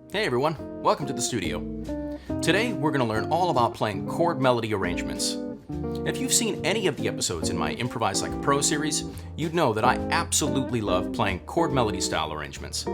Hey everyone, welcome to the studio. Today we're going to learn all about playing chord melody arrangements. If you've seen any of the episodes in my Improvise Like a Pro series, you'd know that I absolutely love playing chord melody style arrangements.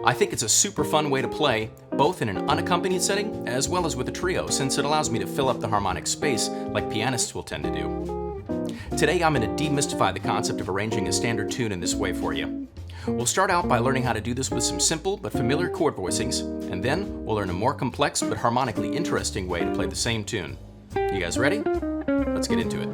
I think it's a super fun way to play, both in an unaccompanied setting as well as with a trio, since it allows me to fill up the harmonic space like pianists will tend to do. Today I'm going to demystify the concept of arranging a standard tune in this way for you. We'll start out by learning how to do this with some simple but familiar chord voicings, and then we'll learn a more complex but harmonically interesting way to play the same tune. You guys ready? Let's get into it.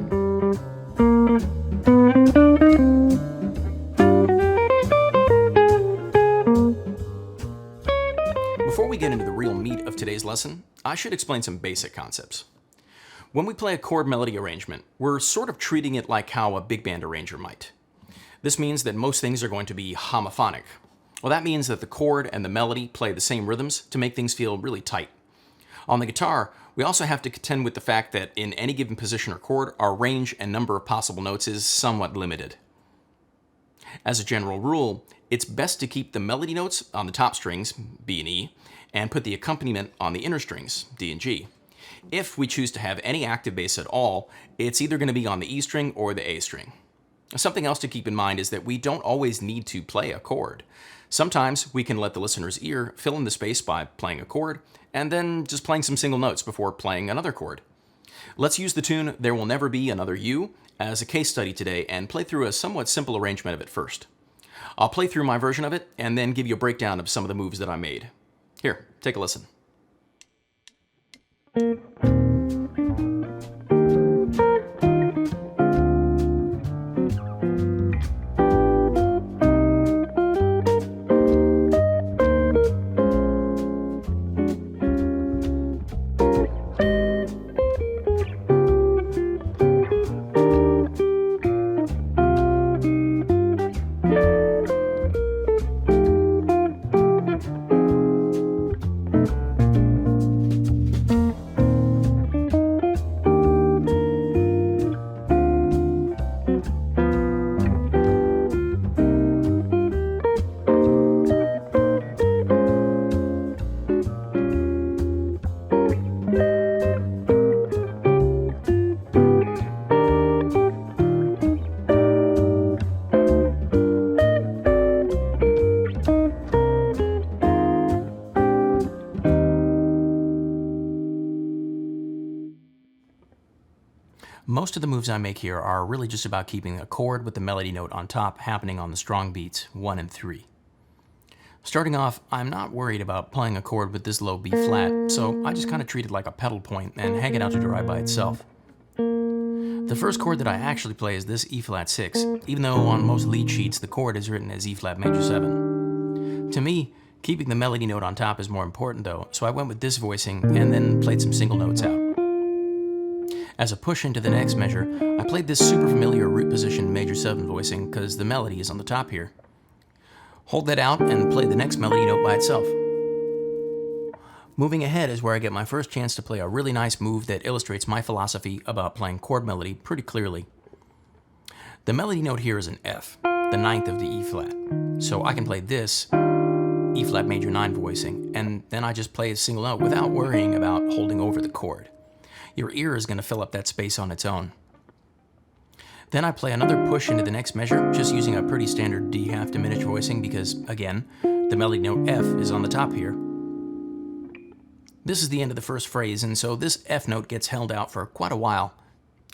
Before we get into the real meat of today's lesson, I should explain some basic concepts. When we play a chord melody arrangement, we're sort of treating it like how a big band arranger might. This means that most things are going to be homophonic. Well, that means that the chord and the melody play the same rhythms to make things feel really tight. On the guitar, we also have to contend with the fact that in any given position or chord, our range and number of possible notes is somewhat limited. As a general rule, it's best to keep the melody notes on the top strings, B and E, and put the accompaniment on the inner strings, D and G. If we choose to have any active bass at all, it's either going to be on the E string or the A string. Something else to keep in mind is that we don't always need to play a chord. Sometimes we can let the listener's ear fill in the space by playing a chord, and then just playing some single notes before playing another chord. Let's use the tune There Will Never Be Another You as a case study today and play through a somewhat simple arrangement of it first. I'll play through my version of it and then give you a breakdown of some of the moves that I made. Here, take a listen. Most of the moves I make here are really just about keeping a chord with the melody note on top happening on the strong beats 1 and 3. Starting off, I'm not worried about playing a chord with this low B flat, so I just kind of treat it like a pedal point and hang it out to dry by itself. The first chord that I actually play is this E flat 6, even though on most lead sheets the chord is written as E flat major 7. To me, keeping the melody note on top is more important though, so I went with this voicing and then played some single notes out. As a push into the next measure, I played this super familiar root position major 7 voicing because the melody is on the top here. Hold that out and play the next melody note by itself. Moving ahead is where I get my first chance to play a really nice move that illustrates my philosophy about playing chord melody pretty clearly. The melody note here is an F, the ninth of the E flat, so I can play this E flat major 9 voicing, and then I just play a single note without worrying about holding over the chord. Your ear is going to fill up that space on its own. Then I play another push into the next measure, just using a pretty standard D half diminished voicing because, again, the melody note F is on the top here. This is the end of the first phrase, and so this F note gets held out for quite a while.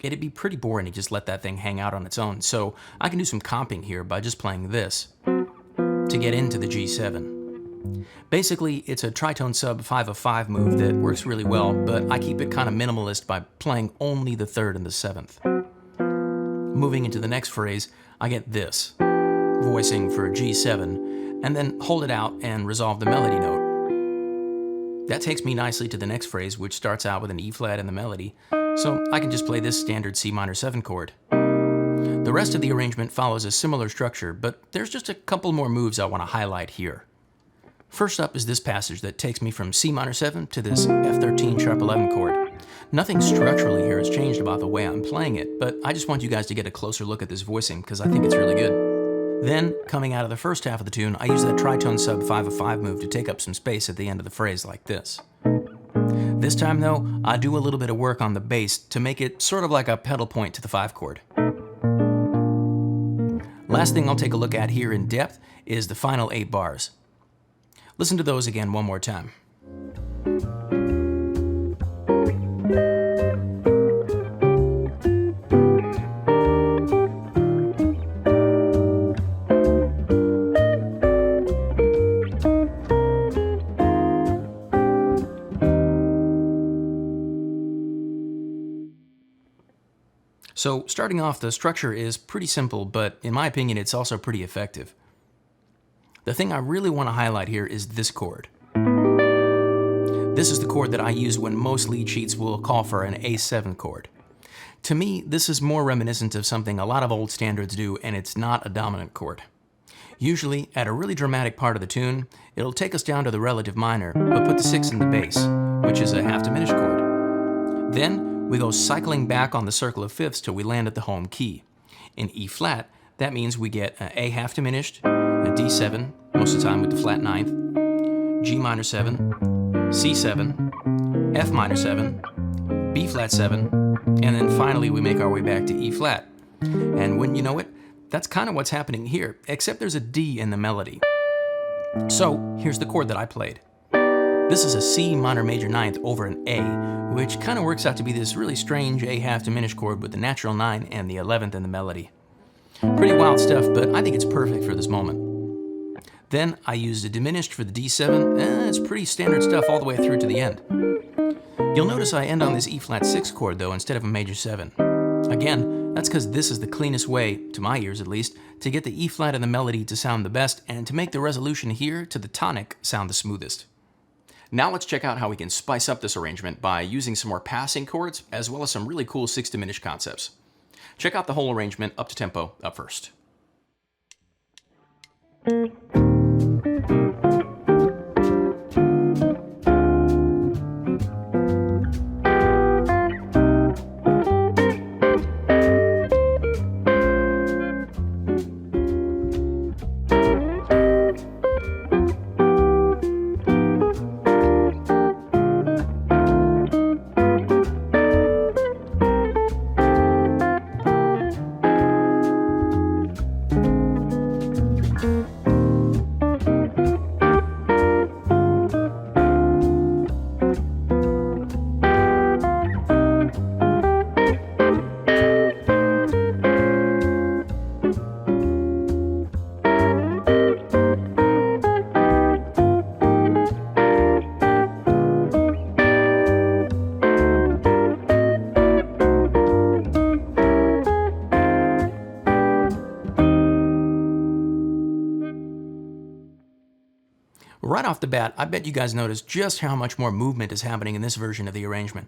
It'd be pretty boring to just let that thing hang out on its own, so I can do some comping here by just playing this to get into the G7. Basically, it's a tritone sub 5 of 5 move that works really well, but I keep it kind of minimalist by playing only the 3rd and the 7th. Moving into the next phrase, I get this, voicing for G7, and then hold it out and resolve the melody note. That takes me nicely to the next phrase, which starts out with an E flat in the melody, so I can just play this standard C minor 7 chord. The rest of the arrangement follows a similar structure, but there's just a couple more moves I want to highlight here. First up is this passage that takes me from C minor 7 to this F13 sharp 11 chord. Nothing structurally here has changed about the way I'm playing it, but I just want you guys to get a closer look at this voicing because I think it's really good. Then, coming out of the first half of the tune, I use that tritone sub 5 of 5 move to take up some space at the end of the phrase like this. This time though, I do a little bit of work on the bass to make it sort of like a pedal point to the 5 chord. Last thing I'll take a look at here in depth is the final 8 bars. Listen to those again one more time. So starting off, the structure is pretty simple, but in my opinion, it's also pretty effective. The thing I really want to highlight here is this chord. This is the chord that I use when most lead sheets will call for an A7 chord. To me, this is more reminiscent of something a lot of old standards do, and it's not a dominant chord. Usually, at a really dramatic part of the tune, it'll take us down to the relative minor, but put the 6 in the bass, which is a half diminished chord. Then, we go cycling back on the circle of fifths till we land at the home key. In E flat, that means we get an A half diminished, a D7, most of the time with the flat ninth, G minor 7, C7, F minor 7, B flat 7, and then finally we make our way back to E flat. And wouldn't you know it, that's kind of what's happening here, except there's a D in the melody. So here's the chord that I played. This is a C minor major ninth over an A, which kind of works out to be this really strange A half diminished chord with the natural 9 and the 11th in the melody. Pretty wild stuff, but I think it's perfect for this moment. Then I used a diminished for the D7. It's pretty standard stuff all the way through to the end. You'll notice I end on this E flat 6 chord though instead of a major 7. Again, that's because this is the cleanest way, to my ears at least, to get the E flat in the melody to sound the best and to make the resolution here to the tonic sound the smoothest. Now let's check out how we can spice up this arrangement by using some more passing chords as well as some really cool 6 diminished concepts. Check out the whole arrangement up to tempo up first. Right off the bat, I bet you guys noticed just how much more movement is happening in this version of the arrangement.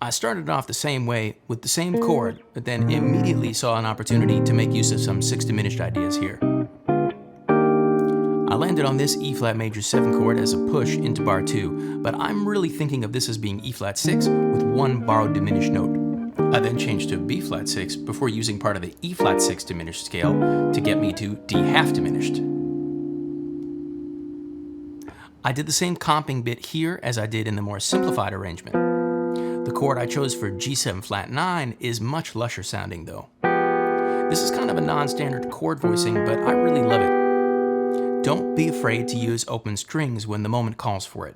I started off the same way with the same chord, but then immediately saw an opportunity to make use of some 6 diminished ideas here. I landed on this E flat major 7 chord as a push into bar 2, but I'm really thinking of this as being E flat 6 with 1 borrowed diminished note. I then changed to B flat 6 before using part of the E flat 6 diminished scale to get me to D half diminished. I did the same comping bit here as I did in the more simplified arrangement. The chord I chose for G7 flat 9 is much lusher sounding though. This is kind of a non-standard chord voicing, but I really love it. Don't be afraid to use open strings when the moment calls for it.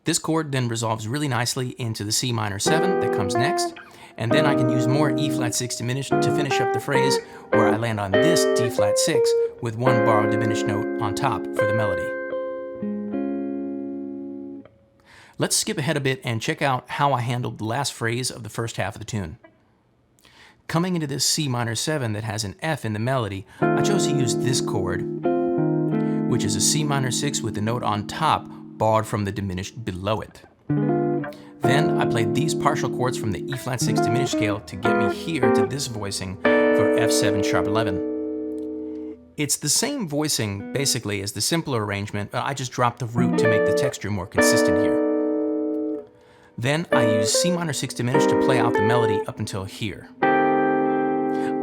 This chord then resolves really nicely into the C minor 7 that comes next, and then I can use more E flat 6 diminished to finish up the phrase where I land on this D flat 6 with 1 borrowed diminished note on top for the melody. Let's skip ahead a bit and check out how I handled the last phrase of the first half of the tune. Coming into this C minor 7 that has an F in the melody, I chose to use this chord, which is a C minor 6 with the note on top borrowed from the diminished below it. Then I played these partial chords from the E flat 6 diminished scale to get me here to this voicing for F7 sharp 11. It's the same voicing basically as the simpler arrangement, but I just dropped the root to make the texture more consistent here. Then I used C minor 6 diminished to play out the melody up until here.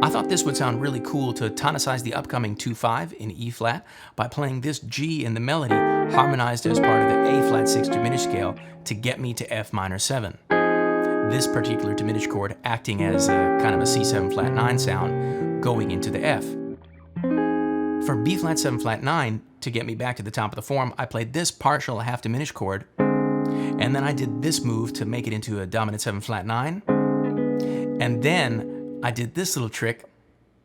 I thought this would sound really cool to tonicize the upcoming 2-5 in E flat by playing this G in the melody harmonized as part of the A flat 6 diminished scale to get me to F minor 7. This particular diminished chord acting as a kind of a C7 flat 9 sound going into the F. For B flat 7 flat 9, to get me back to the top of the form, I played this partial half diminished chord, and then I did this move to make it into a dominant 7 flat 9, and then I did this little trick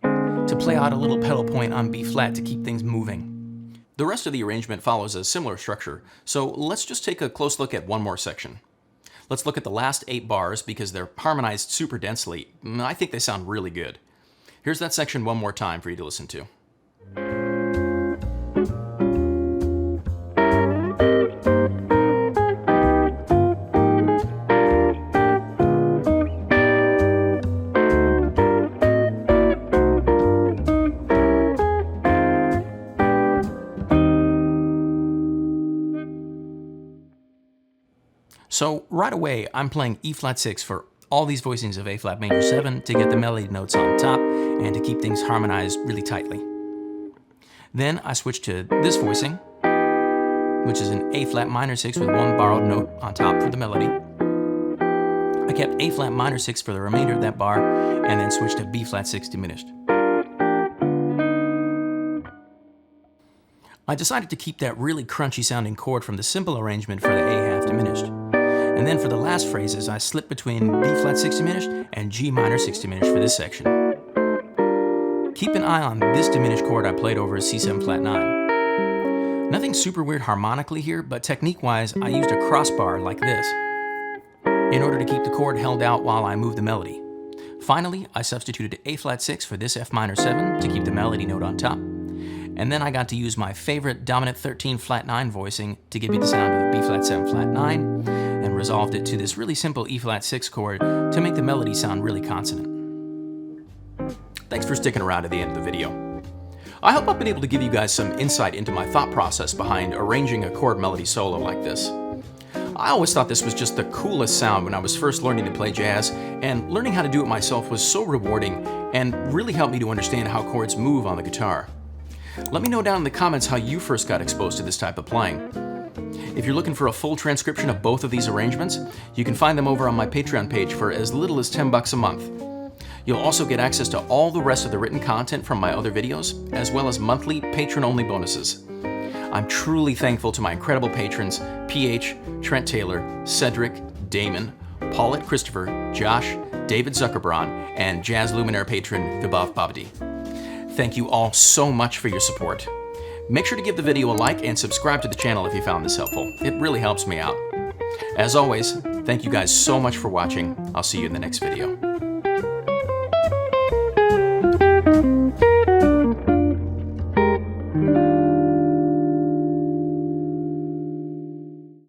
to play out a little pedal point on B flat to keep things moving. The rest of the arrangement follows a similar structure, so let's just take a close look at one more section. Let's look at the last 8 bars because they're harmonized super densely. I think they sound really good. Here's that section one more time for you to listen to. So right away, I'm playing E flat 6 for all these voicings of A flat major 7 to get the melody notes on top and to keep things harmonized really tightly. Then I switched to this voicing, which is an A flat minor 6 with one borrowed note on top for the melody. I kept A flat minor 6 for the remainder of that bar and then switched to B flat 6 diminished. I decided to keep that really crunchy sounding chord from the simple arrangement for the A half diminished. And then for the last phrases, I slipped between B flat 6 diminished and G minor 6 diminished for this section. Keep an eye on this diminished chord I played over a C7 flat 9. Nothing super weird harmonically here, but technique-wise, I used a crossbar like this in order to keep the chord held out while I moved the melody. Finally, I substituted A flat 6 for this F minor 7 to keep the melody note on top. And then I got to use my favorite dominant 13 flat 9 voicing to give me the sound of the B flat 7 flat 9, and resolved it to this really simple E flat 6 chord to make the melody sound really consonant. Thanks for sticking around to the end of the video. I hope I've been able to give you guys some insight into my thought process behind arranging a chord melody solo like this. I always thought this was just the coolest sound when I was first learning to play jazz, and learning how to do it myself was so rewarding and really helped me to understand how chords move on the guitar. Let me know down in the comments how you first got exposed to this type of playing. If you're looking for a full transcription of both of these arrangements, you can find them over on my Patreon page for as little as $10 a month. You'll also get access to all the rest of the written content from my other videos, as well as monthly patron-only bonuses. I'm truly thankful to my incredible patrons, PH, Trent Taylor, Cedric, Damon, Paulette Christopher, Josh, David Zuckerbraun, and Jazz Luminaire patron Vibhav Babadi. Thank you all so much for your support. Make sure to give the video a like and subscribe to the channel if you found this helpful. It really helps me out. As always, thank you guys so much for watching. I'll see you in the next video.